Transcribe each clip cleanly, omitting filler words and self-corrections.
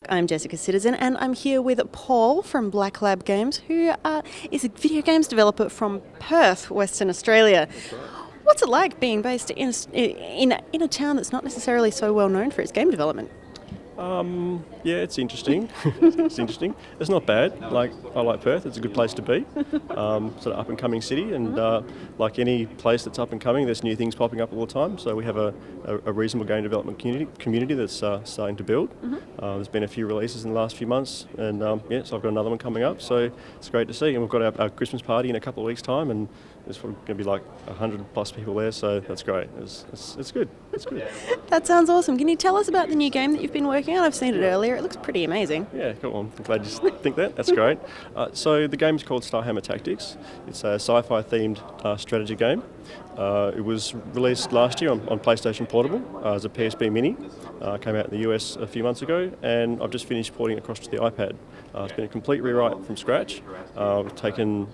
I'm Jessica Citizen and I'm here with Paul from Black Lab Games, who is a video games developer from Perth, Western Australia. What's it like being based in a town that's not necessarily so well known for its game development? Yeah, it's interesting. It's interesting. It's not bad. I like Perth. It's a good place to be. Sort of up and coming city, and like any place that's up and coming, there's new things popping up all the time. So we have a reasonable game development community that's starting to build. There's been a few releases in the last few months, and so I've got another one coming up. So it's great to see. And we've got our Christmas party in a couple of weeks' time, and there's probably going to be like 100 plus people there. So that's great. It's good. It's good. That sounds awesome. Can you tell us about the new game that you've been working on? I've seen it earlier. It looks pretty amazing. Yeah, cool. I'm glad you think that. That's great. So the game is called Starhammer Tactics. It's a sci-fi themed strategy game. It was released last year on PlayStation Portable as a PSP Mini. Came out in the US a few months ago, and I've just finished porting it across to the iPad. It's been a complete rewrite from scratch. We've taken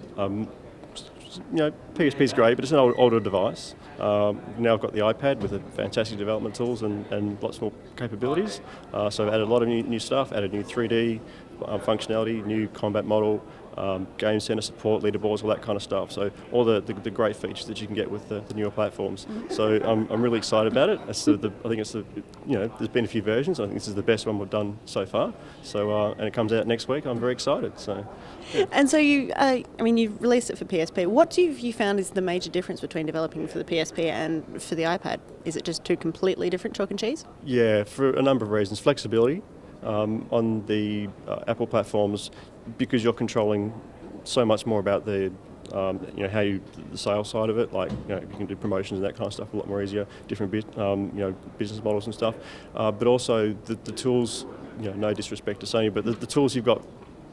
PSP is great, but it's an older device. Now I've got the iPad with fantastic development tools and lots more capabilities. So I've added a lot of new stuff, added new 3D functionality, new combat model, game center support, leaderboards, all that kind of stuff. So all the great features that you can get with the newer platforms. So I'm really excited about it. I think it's there's been a few versions. I think this is the best one we've done so far. So and it comes out next week. I'm very excited. So. Yeah. And so you've released it for PSP. What have you found is the major difference between developing for the PSP and for the iPad? Is it just two completely different chalk and cheese? Yeah, for a number of reasons. Flexibility. On the Apple platforms, because you're controlling so much more about the the sales side of it, like you can do promotions and that kind of stuff a lot more easier, different business models and stuff, but also the tools, no disrespect to Sony, but the tools you've got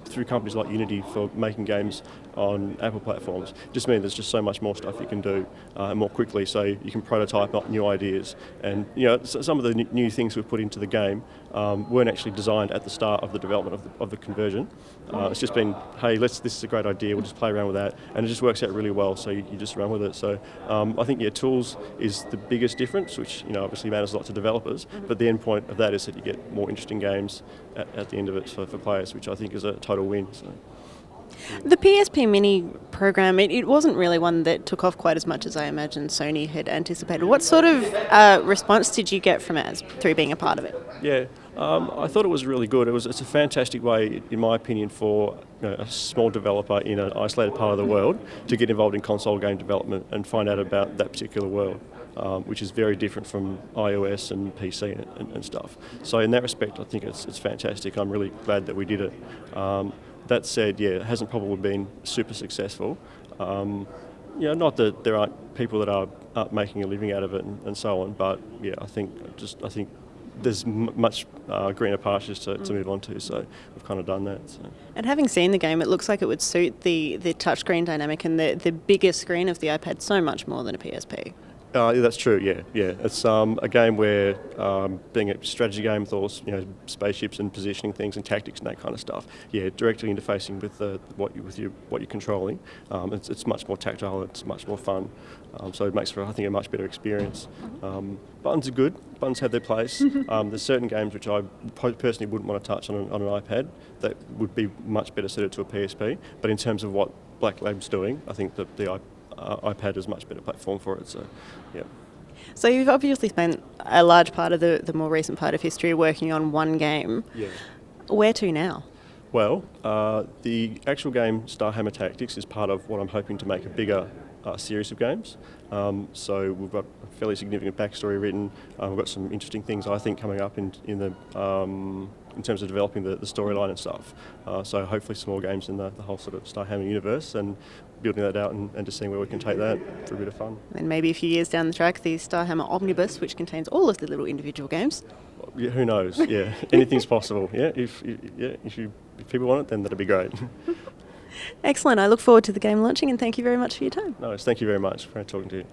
through companies like Unity for making games on Apple platforms just mean there's just so much more stuff you can do more quickly, so you can prototype up new ideas. And some of the new things we've put into the game weren't actually designed at the start of the development of the conversion. It's just been, hey, this is a great idea, we'll just play around with that, and it just works out really well, so you just run with it. So I think tools is the biggest difference, which obviously matters a lot to developers, but the end point of that is that you get more interesting games at the end of it for players, which I think is a total win. So. The PSP Mini program, it wasn't really one that took off quite as much as I imagined Sony had anticipated. What sort of response did you get from it through being a part of it? Yeah, I thought it was really good. It's a fantastic way, in my opinion, for a small developer in an isolated part of the world to get involved in console game development and find out about that particular world, which is very different from iOS and PC and stuff. So in that respect, I think it's fantastic. I'm really glad that we did it. That said, it hasn't probably been super successful. Not that there aren't people that are making a living out of it and so on, but I think there's much greener pastures to move on to, so we've kind of done that. So. And having seen the game, it looks like it would suit the touchscreen dynamic and the bigger screen of the iPad so much more than a PSP. That's true. Yeah. It's a game where, being a strategy game with all spaceships and positioning things and tactics and that kind of stuff. Yeah, directly interfacing with what you're controlling. It's much more tactile. It's much more fun. So it makes for, I think, a much better experience. Buttons are good. Buttons have their place. There's certain games which I personally wouldn't want to touch on an iPad that would be much better suited to a PSP. But in terms of what Black Lab's doing, I think that the iPad is a much better platform for it. So, yeah. So you've obviously spent a large part of the more recent part of history working on one game. Yeah. Where to now? Well, the actual game Starhammer Tactics is part of what I'm hoping to make a bigger series of games. So we've got a fairly significant backstory written. We've got some interesting things I think coming up in terms of developing the storyline and stuff. So hopefully some more games in the whole sort of Starhammer universe, and building that out and just seeing where we can take that for a bit of fun. And maybe a few years down the track, the Starhammer Omnibus, which contains all of the little individual games. Yeah, who knows? Yeah, anything's possible. Yeah, if people want it, then that'd be great. Excellent. I look forward to the game launching, and thank you very much for your time. No, thank you very much for talking to you.